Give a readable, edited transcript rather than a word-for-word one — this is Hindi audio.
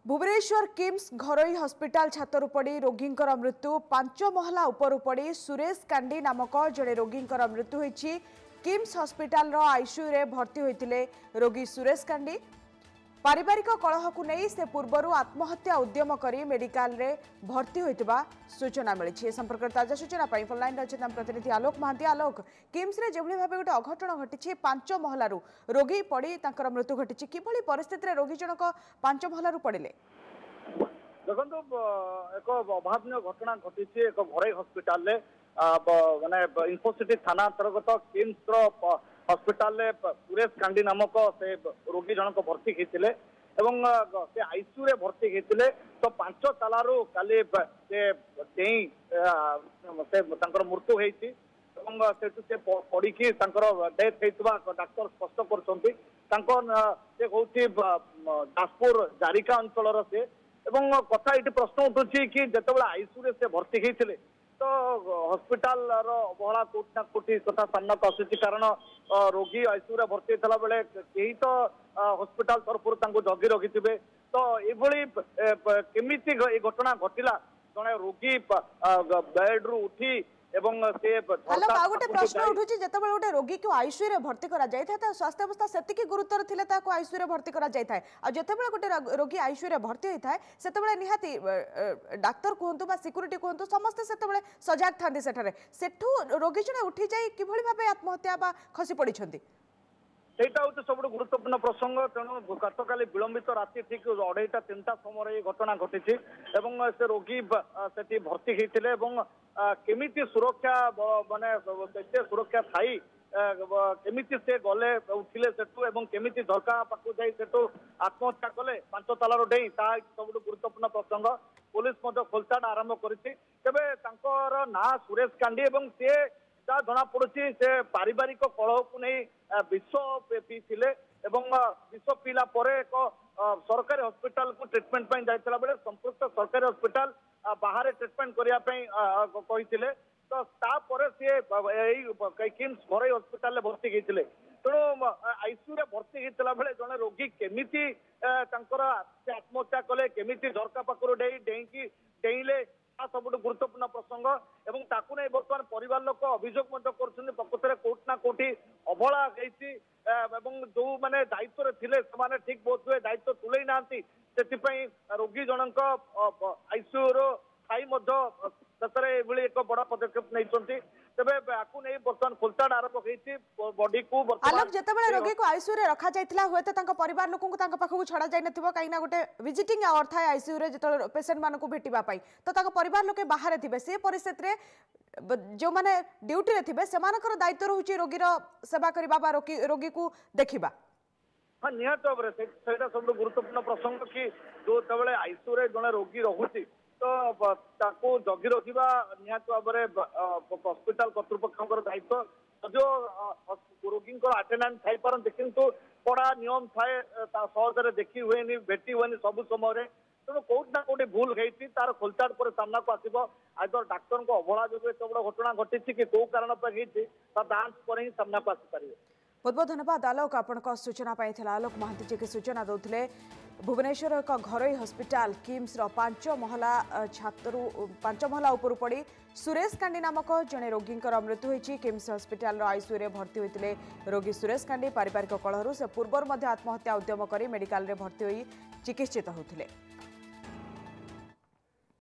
भुवनेश्वर किम्स घरोई हॉस्पिटल छातरू पड़ी रोगी मृत्यु 5 महला उपरू पड़ी सुरेश कांडी नामक जड़े रोगी मृत्यु होती। किम्स हॉस्पिटल आईसीयू रे भर्ती होते रोगी सुरेश कांडी। पारिवारिक कलह को नहीं से पूर्वर आत्महत्या उद्यम कर मेडिकल रे भर्ती होता सूचना मिली। संपर्क ताजा सूचना फोन लाइन अच्छे प्रतिनिधि आलोक महांती। आलोक, किम्स रे जो भाव गोटे अघटन घटी 5 महलारू रोगी पड़ी मृत्यु घटी कि परिस्थिति में रोगी जनक 5 महलारू पड़े देखो एक अभावन घटना घटी एक घरोई हॉस्पिटल माने इन्फोसिटी थाना अंतर्गत किम्स हॉस्पिटल सुरेश कांडी नामक से रोगी जनक भर्ती होते से आईसीयू रे भर्ती होते। तो 5 तालारू काली मृत्यु होती से पड़ी डेथ होता डाक्तर स्पष्ट कर जाजपुर जारिका अंचल से कथा ये प्रश्न उठू कि जिते आईसीयू से भर्ती होते तो हॉस्पिटल अवहेला कोटना कोटी कथा सामना को आसूची। कारण रोगी आईसीयू रे भर्ती होता बेले कहीं तो हॉस्पिटल तरफ जगी रखी थे। तो ये केमिति घटना घटला जड़े रोगी बेड रु उठी गोटे प्रश्न उठू जिते गोटे रोगी को आईसीयू रे भर्ती करा स्वास्थ्य अवस्था से गुरुतर थे आईसीयू रे भर्ती करा जिते गोटे रोगी आईसीयू रे भर्ती होता है से निहाती डाक्तर कहतु सिक्यूरीटी कहतु समस्ते से सजग था सेठू रोगी जड़े उठी जाए कि भाव आत्महत्या खसी पड़ी सेटा हूँ सब गुरुत्वपूर्ण प्रसंग। तेणु गतकाली विलंबित राति ठीक 2:30-3टा समय घटना घटी से रोगी से भर्ती होते केमिति सुरक्षा माने सुरक्षा थाई केमिति से गले उठिले सेठू एवं केमिति झरका पाखु जाई सेठू आत्महत्या कले 5 तालार डेई ता सब गुरुत्वपूर्ण प्रसंग। पुलिस खोलताड़ आरंभ करिछि। तेबे तांकर ना सुरेश कांडी एवं से जहाँ जना पड़ी से पारिवारिक कलह को नहीं विष पीते विष पीला एक सरकारी हॉस्पिटल को ट्रिटमेंट जाता बेले संपुक्त सरकारी हॉस्पिटल बाहर ट्रिटमेंट करने तो तापर सी किम्स घरोई हॉस्पिटल भर्ती होते। तेणु आईसीयू रे भर्ती होता बेले जड़े रोगी केमिति आत्महत्या कले केमिति झरका पाखर डेईकी डेईले सब गुरुत्वपूर्ण प्रसंग एवं ताकू नहीं बर्तमान परिवार लोक अभियोग प्रकृत में कोट ना कोटी अवहेला जो मैंने दायित्व थे से ठीक बहुत हुए दायित्व तुले ना रोगी जनक आईसीयू रो एक बड़ा पदक्षेप नहीं तेबे आकु नहीं बर्तमान खोलताड़ आरंभ होती बॉडी को आलोक जिते रोगी को आईसीयू रे रखा जाइतिला हुए तो परिवार लोक पाखक छड़ा जाई नथिबो कहीं गोटे विजिटिंग आवर था आईसीयू रे जो पेशेंट मान को भेटिबा पाई तो परिवार लोके बाहर थे से परिस्थिति जो माने ड्यूटी रे थिबे सेमानकर दायित्व रहउची रोगी रो सेवा करबा रोगी को देखिबा। हाँ निहत भाव सब गुरुत्वपूर्ण प्रसंग कि जो तबले आईसीयू रे जने रोगी रहुची तो जगी रखा निहत भाव हॉस्पिटल कर्तृपक्ष दायित्व जो रोगी आटेंडेंस थी पारती किंतु कड़ा नियम थाए सहजरे देखी हुए भेटी हुए सब समय तेणु कौटना कौटी भूल होती तार खोलताड़ पर सामना को आसो आदर डाक्तर को अवहेला जो एत बड़ घटना घटी कि कौ कारण जांच पर ही सामना को आसपारे। बहुत बहुत धन्यवाद आलोक आपण सूचना पाई आलोक महांती जी की सूचना दौले। भुवनेश्वर एक घरोई हॉस्पिटल किम्स 5 महला उपरू पड़ी सुरेश कांडी नामक जड़े रोगी मृत्यु होती। किम्स हॉस्पिटल आईसीयू रे भर्ती होते रोगी सुरेश कांडी। पारिवारिक कलह से पूर्वर आत्महत्या उद्यम कर मेडिकल रे भर्ती होई चिकित्सित होते।